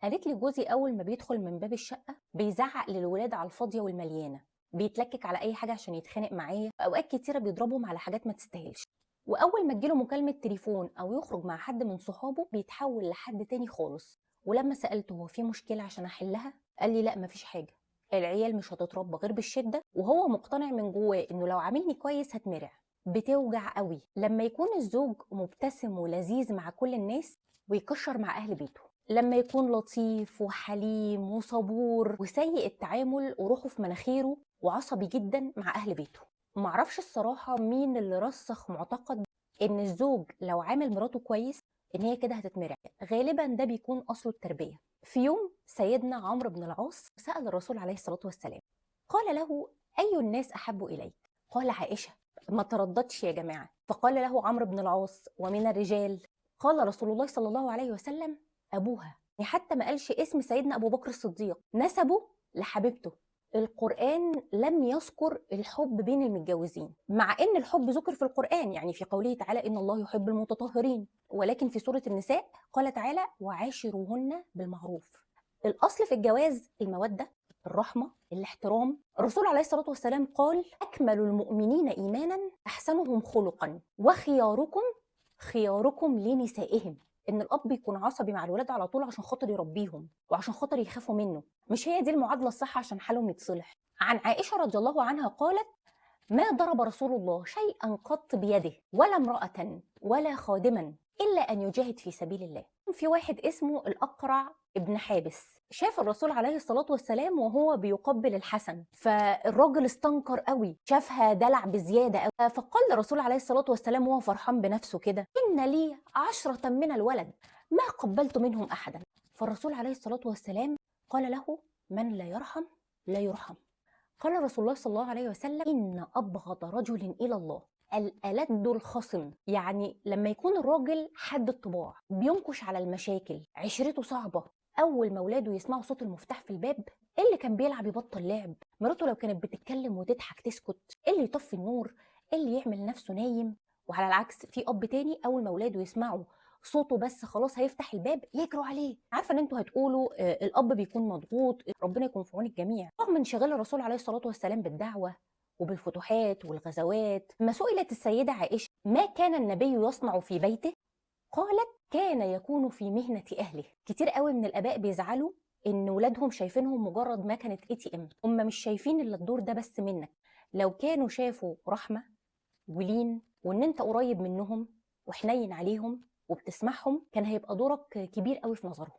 قالت لي جوزي اول ما بيدخل من باب الشقه بيزعق للولاد على الفاضيه والمليانه، بيتلكك على اي حاجه عشان يتخانق معايا، اوقات كتيره بيضربهم على حاجات ما تستاهلش. واول ما تجيله مكالمه تليفون او يخرج مع حد من صحابه بيتحول لحد تاني خالص. ولما سالته هو في مشكله عشان احلها قال لي لا مفيش حاجه، العيال مش هتتربى غير بالشده، وهو مقتنع من جواه انه لو عاملني كويس هتمرع. بتوجع قوي لما يكون الزوج مبتسم ولذيذ مع كل الناس ويكشر مع اهل بيته، لما يكون لطيف وحليم وصبور وسيء التعامل وروحه في مناخيره وعصبي جدا مع اهل بيته. معرفش الصراحه مين اللي رسخ معتقد ان الزوج لو عامل مراته كويس ان هي كده هتتمرع. غالبا ده بيكون اصله التربيه. في يوم سيدنا عمرو بن العاص سال الرسول عليه الصلاه والسلام، قال له اي الناس احب اليك؟ قال عائشه. ما ترددش يا جماعه، فقال له عمرو بن العاص ومن الرجال؟ قال رسول الله صلى الله عليه وسلم ابوها. يعني حتى ما قالش اسم سيدنا ابو بكر الصديق، نسبه لحبيبته. القرآن لم يذكر الحب بين المتجوزين، مع ان الحب ذكر في القرآن، يعني في قوله تعالى ان الله يحب المتطهرين، ولكن في سورة النساء قال تعالى وعاشروهن بالمعروف. الاصل في الجواز المودة، الرحمة، الاحترام. الرسول عليه الصلاة والسلام قال اكمل المؤمنين ايمانا احسنهم خلقا وخياركم خياركم لنسائهم. ان الاب يكون عصبي مع الولاد على طول عشان خاطر يربيهم وعشان خاطر يخافوا منه، مش هي دي المعادله الصح عشان حالهم يتصلح. عن عائشه رضي الله عنها قالت ما ضرب رسول الله شيئا قط بيده ولا امراه ولا خادما الا ان يجاهد في سبيل الله. في واحد اسمه الاقرع ابن حابس شاف الرسول عليه الصلاة والسلام وهو بيقبل الحسن، فالراجل استنكر قوي، شافها دلع بزيادة قوي، فقال الرسول عليه الصلاة والسلام وهو فرحان بنفسه كده إن لي 10 من الولد ما قبلت منهم أحدا. فالرسول عليه الصلاة والسلام قال له من لا يرحم لا يرحم. قال رسول الله صلى الله عليه وسلم إن أبغض رجل إلى الله الألد الخصم. يعني لما يكون الراجل حد الطباع، بينكش على المشاكل، عشرته صعبة، أول ما ولاده يسمعوا صوت المفتاح في الباب اللي كان بيلعب يبطل لعب، مراته لو كانت بتتكلم وتضحك تسكت، اللي يطفي النور، اللي يعمل نفسه نايم. وعلى العكس في أب تاني أول ما ولاده يسمعوا صوته بس خلاص هيفتح الباب يجروا عليه. عارفه ان انتوا هتقولوا الاب بيكون مضغوط، ربنا يكون في عون الجميع. رغم انشغال الرسول عليه الصلاه والسلام بالدعوه وبالفتوحات والغزوات، ما سئلت السيده عائشه ما كان النبي يصنع في بيته، قالت كان يكون في مهنه اهله. كتير قوي من الاباء بيزعلوا ان ولادهم شايفينهم مجرد مكنه ATM، هم مش شايفين الا الدور ده بس منك. لو كانوا شافوا رحمه ولين وان انت قريب منهم وحنين عليهم وبتسمعهم كان هيبقى دورك كبير قوي في نظرهم.